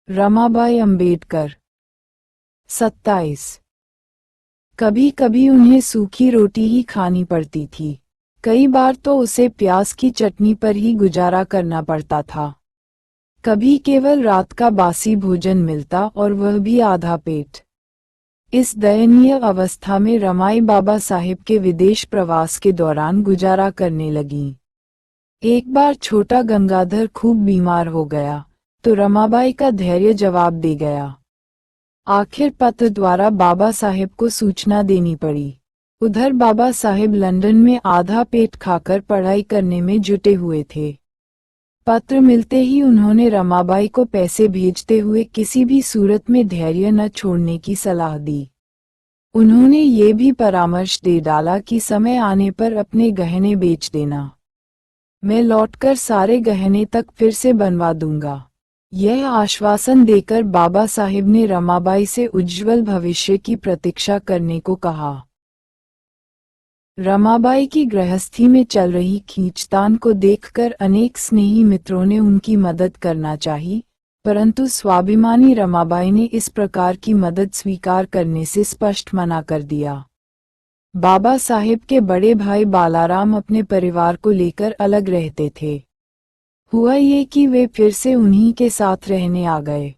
रमाबाई अंबेडकर। 27। कभी कभी उन्हें सूखी रोटी ही खानी पड़ती थी। कई बार तो उसे प्याज की चटनी पर ही गुजारा करना पड़ता था। कभी केवल रात का बासी भोजन मिलता और वह भी आधा पेट। इस दयनीय अवस्था में रमाई बाबा साहेब के विदेश प्रवास के दौरान गुजारा करने लगीं। एक बार छोटा गंगाधर खूब बीमार हो गया तो रमाबाई का धैर्य जवाब दे गया। आखिर पत्र द्वारा बाबा साहेब को सूचना देनी पड़ी। उधर बाबा साहेब लंदन में आधा पेट खाकर पढ़ाई करने में जुटे हुए थे। पत्र मिलते ही उन्होंने रमाबाई को पैसे भेजते हुए किसी भी सूरत में धैर्य न छोड़ने की सलाह दी। उन्होंने ये भी परामर्श दे डाला कि समय आने पर अपने गहने बेच देना। मैं लौटकर सारे गहने तक फिर से बनवा दूंगा। यह आश्वासन देकर बाबा साहेब ने रमाबाई से उज्ज्वल भविष्य की प्रतीक्षा करने को कहा। रमाबाई की गृहस्थी में चल रही खींचतान को देखकर अनेक स्नेही मित्रों ने उनकी मदद करना चाही, परंतु स्वाभिमानी रमाबाई ने इस प्रकार की मदद स्वीकार करने से स्पष्ट मना कर दिया। बाबा साहेब के बड़े भाई बालाराम अपने परिवार को लेकर अलग रहते थे। हुआ ये कि वे फिर से उन्हीं के साथ रहने आ गए।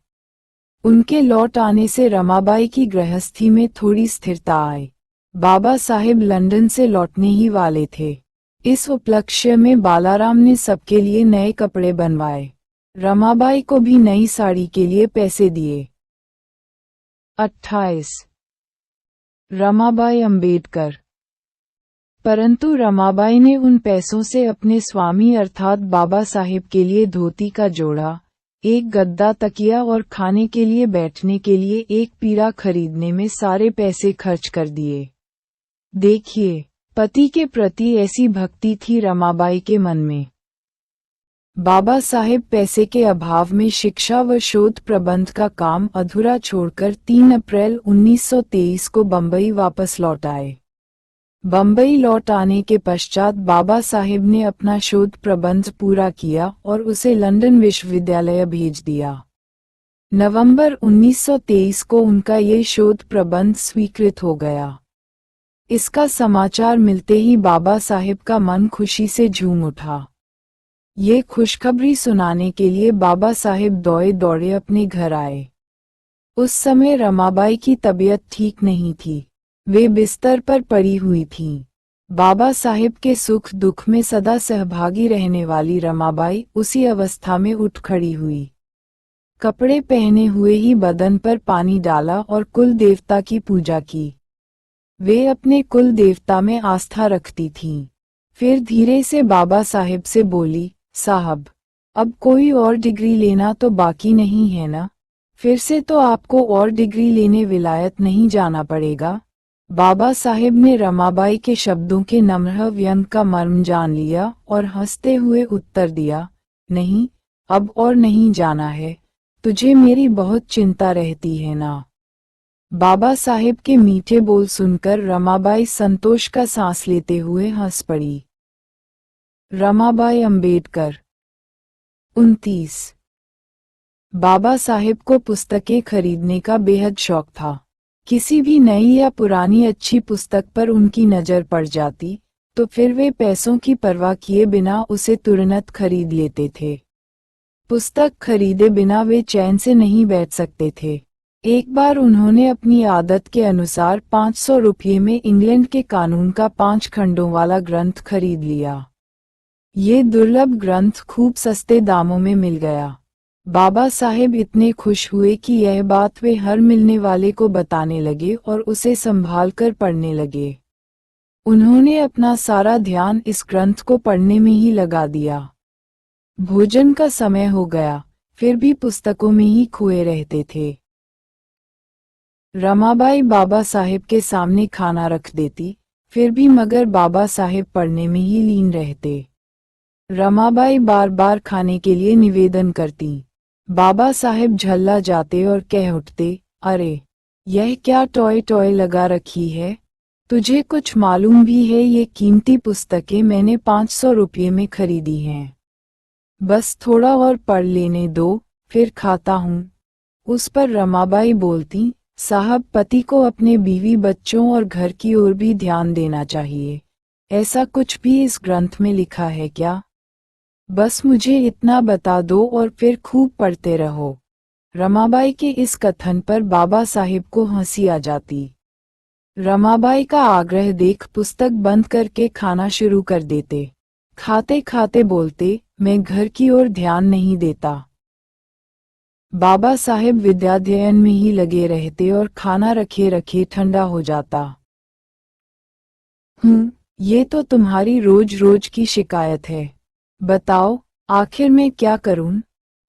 उनके लौट आने से रमाबाई की गृहस्थी में थोड़ी स्थिरता आई। बाबा साहेब लंदन से लौटने ही वाले थे। इस उपलक्ष्य में बालाराम ने सबके लिए नए कपड़े बनवाए। रमाबाई को भी नई साड़ी के लिए पैसे दिए। 28। रमाबाई अंबेडकर। परंतु रमाबाई ने उन पैसों से अपने स्वामी अर्थात बाबा साहेब के लिए धोती का जोड़ा, एक गद्दा तकिया और खाने के लिए बैठने के लिए एक पीढ़ा खरीदने में सारे पैसे खर्च कर दिए। देखिए, पति के प्रति ऐसी भक्ति थी रमाबाई के मन में। बाबा साहेब पैसे के अभाव में शिक्षा व शोध प्रबंध का काम अधूरा छोड़कर 3 अप्रैल 1923 को बम्बई वापस लौट आए। बम्बई लौट आने के पश्चात बाबा साहेब ने अपना शोध प्रबंध पूरा किया और उसे लंदन विश्वविद्यालय भेज दिया। नवंबर 1923 को उनका ये शोध प्रबंध स्वीकृत हो गया। इसका समाचार मिलते ही बाबा साहेब का मन खुशी से झूम उठा। ये खुशखबरी सुनाने के लिए बाबा साहेब दौड़े दौड़े अपने घर आए। उस समय रमाबाई की तबीयत ठीक नहीं थी। वे बिस्तर पर पड़ी हुई थीं। बाबा साहेब के सुख दुख में सदा सहभागी रहने वाली रमाबाई उसी अवस्था में उठ खड़ी हुई। कपड़े पहने हुए ही बदन पर पानी डाला और कुल देवता की पूजा की। वे अपने कुल देवता में आस्था रखती थीं। फिर धीरे से बाबा साहेब से बोली, साहब, अब कोई और डिग्री लेना तो बाकी नहीं है ना? फिर से तो आपको और डिग्री लेने विलायत नहीं जाना पड़ेगा। बाबा साहेब ने रमाबाई के शब्दों के नम्र व्यंग का मर्म जान लिया और हंसते हुए उत्तर दिया, नहीं, अब और नहीं जाना है। तुझे मेरी बहुत चिंता रहती है ना? बाबा साहेब के मीठे बोल सुनकर रमाबाई संतोष का सांस लेते हुए हंस पड़ी। रमाबाई अंबेडकर। 29। बाबा साहेब को पुस्तकें खरीदने का बेहद शौक था। किसी भी नई या पुरानी अच्छी पुस्तक पर उनकी नज़र पड़ जाती तो फिर वे पैसों की परवाह किए बिना उसे तुरंत खरीद लेते थे। पुस्तक खरीदे बिना वे चैन से नहीं बैठ सकते थे। एक बार उन्होंने अपनी आदत के अनुसार 500 रुपये में इंग्लैंड के कानून का 5 खंडों वाला ग्रंथ खरीद लिया। ये दुर्लभ ग्रंथ खूब सस्ते दामों में मिल गया। बाबा साहेब इतने खुश हुए कि यह बात वे हर मिलने वाले को बताने लगे और उसे संभाल कर पढ़ने लगे। उन्होंने अपना सारा ध्यान इस ग्रंथ को पढ़ने में ही लगा दिया। भोजन का समय हो गया, फिर भी पुस्तकों में ही खोए रहते थे। रमाबाई बाबा साहेब के सामने खाना रख देती, फिर भी मगर बाबा साहेब पढ़ने में ही लीन रहते। रमाबाई बार बार खाने के लिए निवेदन करती। बाबा साहेब झल्ला जाते और कह उठते, अरे, यह क्या टॉय टॉय लगा रखी है? तुझे कुछ मालूम भी है ये कीमती पुस्तकें मैंने 500 रुपये में खरीदी हैं। बस थोड़ा और पढ़ लेने दो, फिर खाता हूँ। उस पर रमाबाई बोलती, साहब पति को अपने बीवी बच्चों और घर की ओर भी ध्यान देना चाहिए। ऐसा कुछ भी इस ग्रंथ में लिखा है क्या? बस मुझे इतना बता दो और फिर खूब पढ़ते रहो। रमाबाई के इस कथन पर बाबा साहिब को हंसी आ जाती। रमाबाई का आग्रह देख पुस्तक बंद करके खाना शुरू कर देते। खाते खाते बोलते, मैं घर की ओर ध्यान नहीं देता। बाबा साहिब विद्याध्ययन में ही लगे रहते और खाना रखे रखे ठंडा हो जाता। ये तो तुम्हारी रोज रोज की शिकायत है। बताओ, आखिर मैं क्या करूं?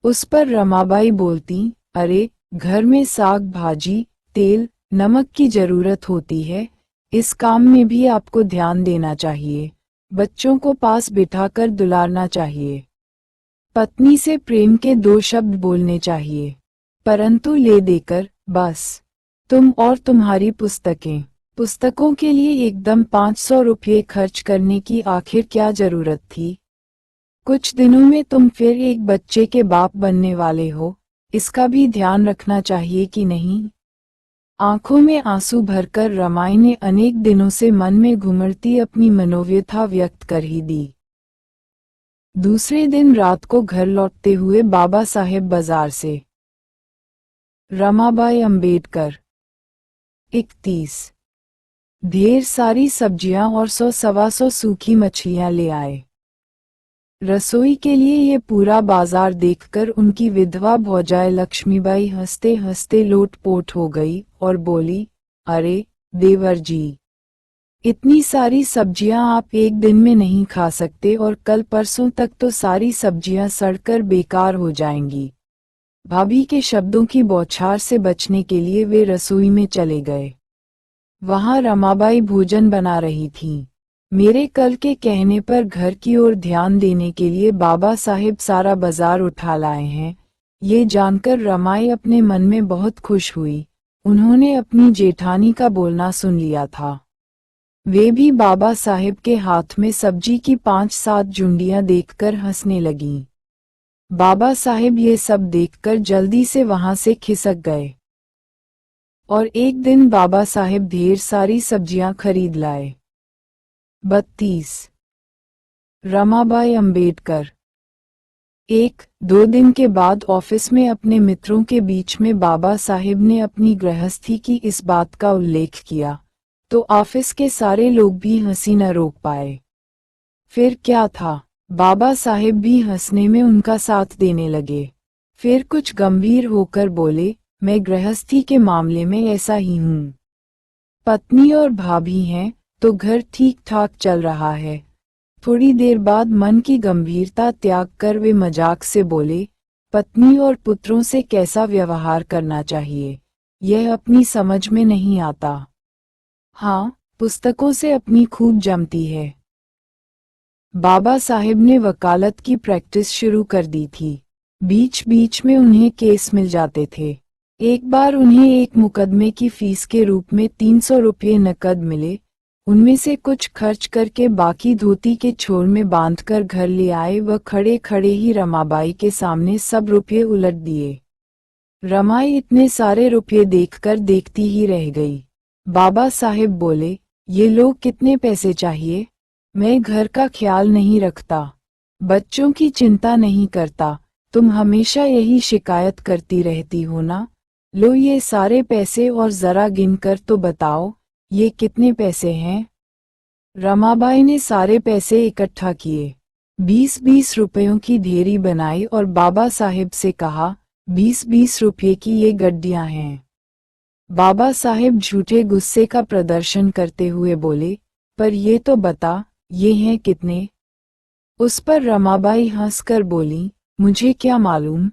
उस पर रमाबाई बोलती, अरे, घर में साग भाजी, तेल, नमक की जरूरत होती है, इस काम में भी आपको ध्यान देना चाहिए। बच्चों को पास बिठाकर दुलारना चाहिए। पत्नी से प्रेम के 2 शब्द बोलने चाहिए। परंतु ले देकर, बस। तुम और तुम्हारी पुस्तकें। पुस्तकों के लिए एकदम 500 रुपये खर्च करने की आखिर क्या जरूरत थी? कुछ दिनों में तुम फिर एक बच्चे के बाप बनने वाले हो, इसका भी ध्यान रखना चाहिए कि नहीं? आंखों में आंसू भरकर रमाई ने अनेक दिनों से मन में घुमड़ती अपनी मनोव्यथा व्यक्त कर ही दी। दूसरे दिन रात को घर लौटते हुए बाबा साहेब बाजार से रमाबाई अंबेडकर 31 ढेर सारी सब्जियां और 100-125 सूखी मछलियां ले आए। रसोई के लिए ये पूरा बाजार देखकर उनकी विधवा भौजाई लक्ष्मीबाई हंसते हंसते लोटपोट हो गई और बोली, अरे देवर जी, इतनी सारी सब्जियां आप एक दिन में नहीं खा सकते और कल परसों तक तो सारी सब्जियां सड़कर बेकार हो जाएंगी। भाभी के शब्दों की बौछार से बचने के लिए वे रसोई में चले गए। वहां रमाबाई भोजन बना रही थीं। मेरे कल के कहने पर घर की ओर ध्यान देने के लिए बाबा साहिब सारा बाजार उठा लाए हैं। ये जानकर रमाई अपने मन में बहुत खुश हुई। उन्होंने अपनी जेठानी का बोलना सुन लिया था। वे भी बाबा साहिब के हाथ में सब्जी की 5-7 जुंडियां देखकर हंसने लगीं। बाबा साहिब ये सब देखकर जल्दी से वहां से खिसक गए। और एक दिन बाबा साहिब ढेर सारी सब्जियां खरीद लाए। 32 रमाबाई अंबेडकर 1-2 दिन के बाद ऑफिस में अपने मित्रों के बीच में बाबा साहिब ने अपनी गृहस्थी की इस बात का उल्लेख किया, तो ऑफिस के सारे लोग भी हंसी न रोक पाए। फिर क्या था, बाबा साहिब भी हंसने में उनका साथ देने लगे। फिर कुछ गंभीर होकर बोले, मैं गृहस्थी के मामले में ऐसा ही हूँ। पत्नी और भाभी हैं, तो घर ठीक ठाक चल रहा है। थोड़ी देर बाद मन की गंभीरता त्याग कर वे मजाक से बोले, पत्नी और पुत्रों से कैसा व्यवहार करना चाहिए, यह अपनी समझ में नहीं आता। हाँ, पुस्तकों से अपनी खूब जमती है। बाबा साहिब ने वकालत की प्रैक्टिस शुरू कर दी थी। बीच बीच में उन्हें केस मिल जाते थे। एक बार उन्हें एक मुकदमे की फीस के रूप में 300 रुपये नकद मिले। उनमें से कुछ खर्च करके बाकी धोती के छोर में बांधकर घर ले आए व खड़े खड़े ही रमाबाई के सामने सब रुपये उलट दिए। रमाई इतने सारे रुपये देखकर देखती ही रह गई। बाबा साहिब बोले, ये लोग कितने पैसे चाहिए? मैं घर का ख्याल नहीं रखता, बच्चों की चिंता नहीं करता, तुम हमेशा यही शिकायत करती रहती हो ना। लो ये सारे पैसे और जरा गिनकर तो बताओ, ये कितने पैसे हैं? रमाबाई ने सारे पैसे इकट्ठा किए, 20-20 रुपयों की ढेरी बनाई और बाबा साहिब से कहा, 20-20 रुपये की ये गड्डियां हैं। बाबा साहिब झूठे गुस्से का प्रदर्शन करते हुए बोले, पर ये तो बता, ये हैं कितने? उस पर रमाबाई हंसकर बोली, मुझे क्या मालूम,